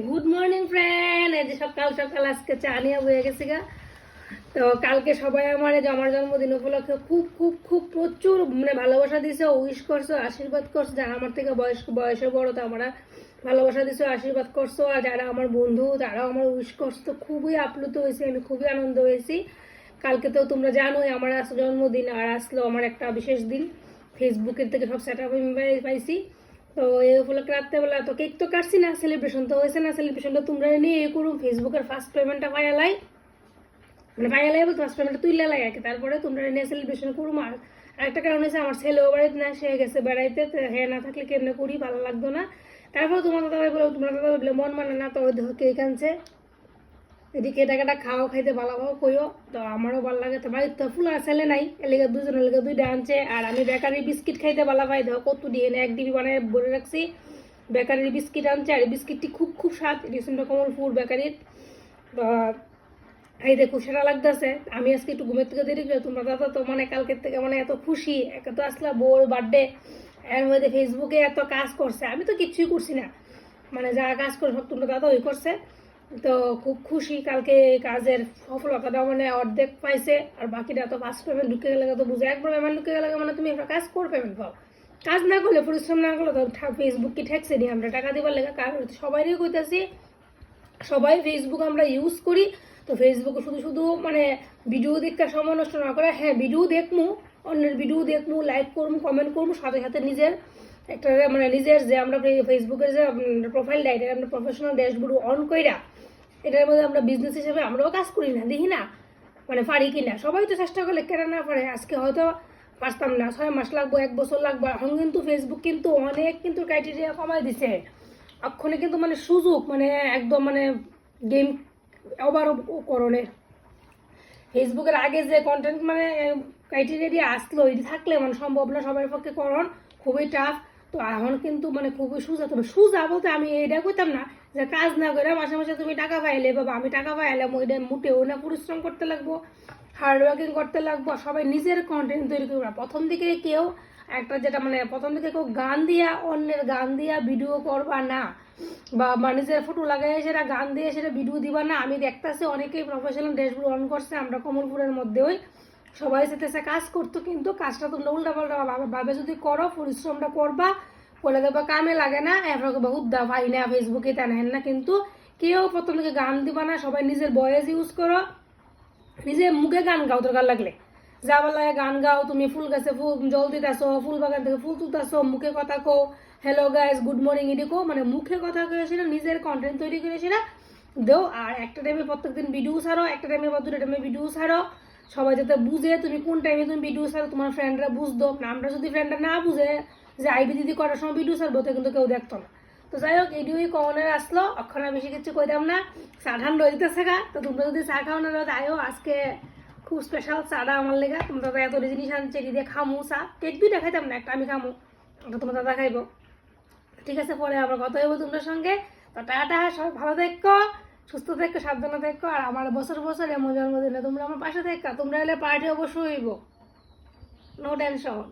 Good morning friend. এই যে সকাল সকাল আজকে চা নিয়ে বয়ে গেছি গা। তো কালকে সবাই আমার এই যে আমার জন্মদিন উপলক্ষে খুব খুব খুব প্রচুর মানে ভালোবাসা দিছে, উইশ করছো, আশীর্বাদ করছো। যারা আমার থেকে বয়সে বড় তো আমরা ভালোবাসা দিছো, আশীর্বাদ করছো। আর যারা আমার বন্ধু তারাও আমার উইশ করছো। তো খুবই আপ্লুত হয়েছি, আমি খুবই আনন্দ হয়েছি। কালকে তো তোমরা জানোই আমার জন্মদিন, আর আসলো আমার একটা বিশেষ দিন। ফেসবুকের থেকে সব সেট আপ আমি পাইছি। তো এই উপলক্ষে রাত্রেবেলা তো কেক তো কাটছি না, সেলিব্রেশন তো হয়েছে না। সেলিব্রেশনটা তোমরা নিয়ে এ করুন, ফেসবুকের ফার্স্ট পেমেন্টটা পাইয়ালাই, মানে পাইয়ালাই বলতে ফার্স্ট পেমেন্টটা তুইলে লাই আর কি। তারপরে তোমরা নিয়ে সেলিব্রেশন করুম। আর আরেকটা কারণ হচ্ছে আমার ছেলেও বাড়িতে না, সে গেছে বেড়াইতে। হ্যাঁ, না থাকলে কেমনে করি, ভালো লাগতো না। তারপরে তোমার দাদা বলে, তোমার দাদা বললে মন মানে না, তো কেক আনছে। এদিকে টাকাটা খাওয়া খাইতে ভালো কইও। তো আমারও ভালো লাগে। তো বাড়ির তো ফুল আর ছেলে নাই, এলাকা দুজনের লেগে দুইটা আনছে। আর আমি বেকারি বিস্কিট খাইতে ভালো পাই, দেখো কত দিয়ে এক ডিবি বানায় ভরে রাখছি। বেকারির বিস্কিট আনছে, আর এই বিস্কিটটি খুব খুব স্বাদ। রিসেন্ট কমলপুর বেকারির। এই দেখো সেটা লাগতেছে। আমি আজকে একটু ঘুমের থেকে দেরি করে, তোমরা দাদা তো মানে কালকের থেকে মানে এত খুশি। একে তো আসলে বউর বার্থডে, এর মধ্যে ফেসবুকে এত কাজ করছে, আমি তো কিচ্ছুই করছি না। মানে যা কাজ করে সব তোমরা দাদা ওই করছে। তো খুব খুশি। কালকে কাজের সফলতাটা মানে অর্ধেক পাইছে, আর বাকিটা তো ফার্স্ট পেমেন্ট ঢুকে গেলে তো বুঝে। একবার পেমেন্ট ঢুকে গেলে মানে তুমি একটা কাজ করে পেমেন্ট পাও। কাজ না করলে, পরিশ্রম না করলে তো ফেসবুক কি ঠেকছে নি আমরা টাকা দিবার লেগে। কারণ সবাইরই কইতাছি, সবাই ফেসবুক আমরা ইউজ করি। তো ফেসবুকে শুধু শুধু মানে ভিডিও দেখতে সময় নষ্ট না করে, হ্যাঁ ভিডিও দেখমু, অন্যের ভিডিও দেখমু, লাইক করবো, কমেন্ট করবো, সাথে সাথে নিজের একটা মানে নিজের যে আমরা ফেসবুকের যে প্রোফাইলটা, এটা আমরা প্রফেশনাল ড্যাশবোর্ড অন কইরা এটার মধ্যে আমরা বিজনেস হিসেবে আমরাও কাজ করি না, দেখি না মানে পারি কিনা। সবাই তো চেষ্টা করলে কেন না পারে। আজকে হয়তো পারতাম না, 6 মাস লাগবো, 1 বছর লাগবো। এখন কিন্তু ফেসবুক কিন্তু অনেক কিন্তু ক্রাইটেরিয়া কমাই দিছে। এক্ষণে কিন্তু মানে সুযোগ মানে একদম মানে গেম ওভার করণে। ফেসবুকের আগে যে কন্টেন্ট মানে ক্রাইটেরিয়া আসলো, এটি থাকলে মানে সম্ভব না সবার পক্ষে করণ, খুবই টাফ। তো এখন কিন্তু মানে খুবই সুজা। তবে সুজা বলতে আমি এটা কইতাম না যে কাজ না করে মাসে মাসে তুমি টাকা পাইলে, বাবা আমি টাকা পাইলাম, ওইটা মোটেও না। পরিশ্রম করতে লাগবো, হার্ড ওয়ার্কিং করতে লাগবো। সবাই নিজের কন্টেন্ট তৈরি করবে। প্রথম দিকে কেউ একটা যেটা মানে প্রথম দিকে কেউ গান দিয়া, অন্যের গান দিয়া ভিডিও করবা না, বা নিজের ফটো লাগাই সেটা গান দিয়ে সেটা ভিডিও দিবা না। আমি দেখতেছি অনেকেই প্রফেশনাল ড্যাশবোর্ড অন করছে, আমরা কমলপুরের মধ্যে ওই সবাই সেটা কাজ করতো। কিন্তু কাজটা তোমরা উল্টা পাল্টা ভাবে যদি করো, পরিশ্রমটা করবা, বলে দেবা কামে লাগে না, এরপর বহুত দা ভাই না ফেসবুকে তা নেন না। কিন্তু কেউ প্রথম থেকে গান দিবা না, সবাই নিজের ভয়েস ইউজ করো, নিজে মুখে গান গাও দরকার লাগলে। যা বলা গান গাও, তুমি ফুল গাছে ফুল জল দিতেছো, ফুল বাগান থেকে ফুল তুলতেছো, মুখে কথা কো, হ্যালো গাইস, গুড মর্নিং, এটি কো, মানে মুখে কথা করেছি না, নিজের কন্টেন্ট তৈরি করেছি না দেও। আর একটা টাইমে প্রত্যেকদিন ভিডিও ছাড়ো, একটা টাইমে বা দুটো টাইমে ভিডিও ছাড়ো। সবাই যাতে বুঝে তুমি কোন টাইমে তুমি ভিডিও ছাড়ো, তোমার ফ্রেন্ডরা বুঝতো না। আমরা যদি ফ্রেন্ডরা না বুঝে যে আইবি দিদি করার সময় ভিডিও ছাড়বো, তো কিন্তু কেউ দেখতো না। তো যাই হোক, এডিওই কমনের আসলো, এখন আর বেশি কিছু কইতাম না। চা ঠান্ডা দিতেছে গা। তো তোমরা যদি চা খাও না তাইও আজকে খুব স্পেশাল চাটা আমার লেগা। তোমার দাদা এত জিনিস আনছে, এটি দিয়ে খামু চা। কেক দুইটা খাইতাম না, একটা আমি খামু, একটা তোমার দাদা খাইবো। ঠিক আছে, পরে আবার কথা হইব তোমার সঙ্গে। তো টাটা, সবাই ভালো থেকো, সুস্থ থেকো, সাবধানে থেকো। আর আমার বছর বছর এমন জন্মদিনে তোমরা আমার পাশে থেকো। তোমরা এলে পার্টি অবশ্যই হইব, নো টেনশন।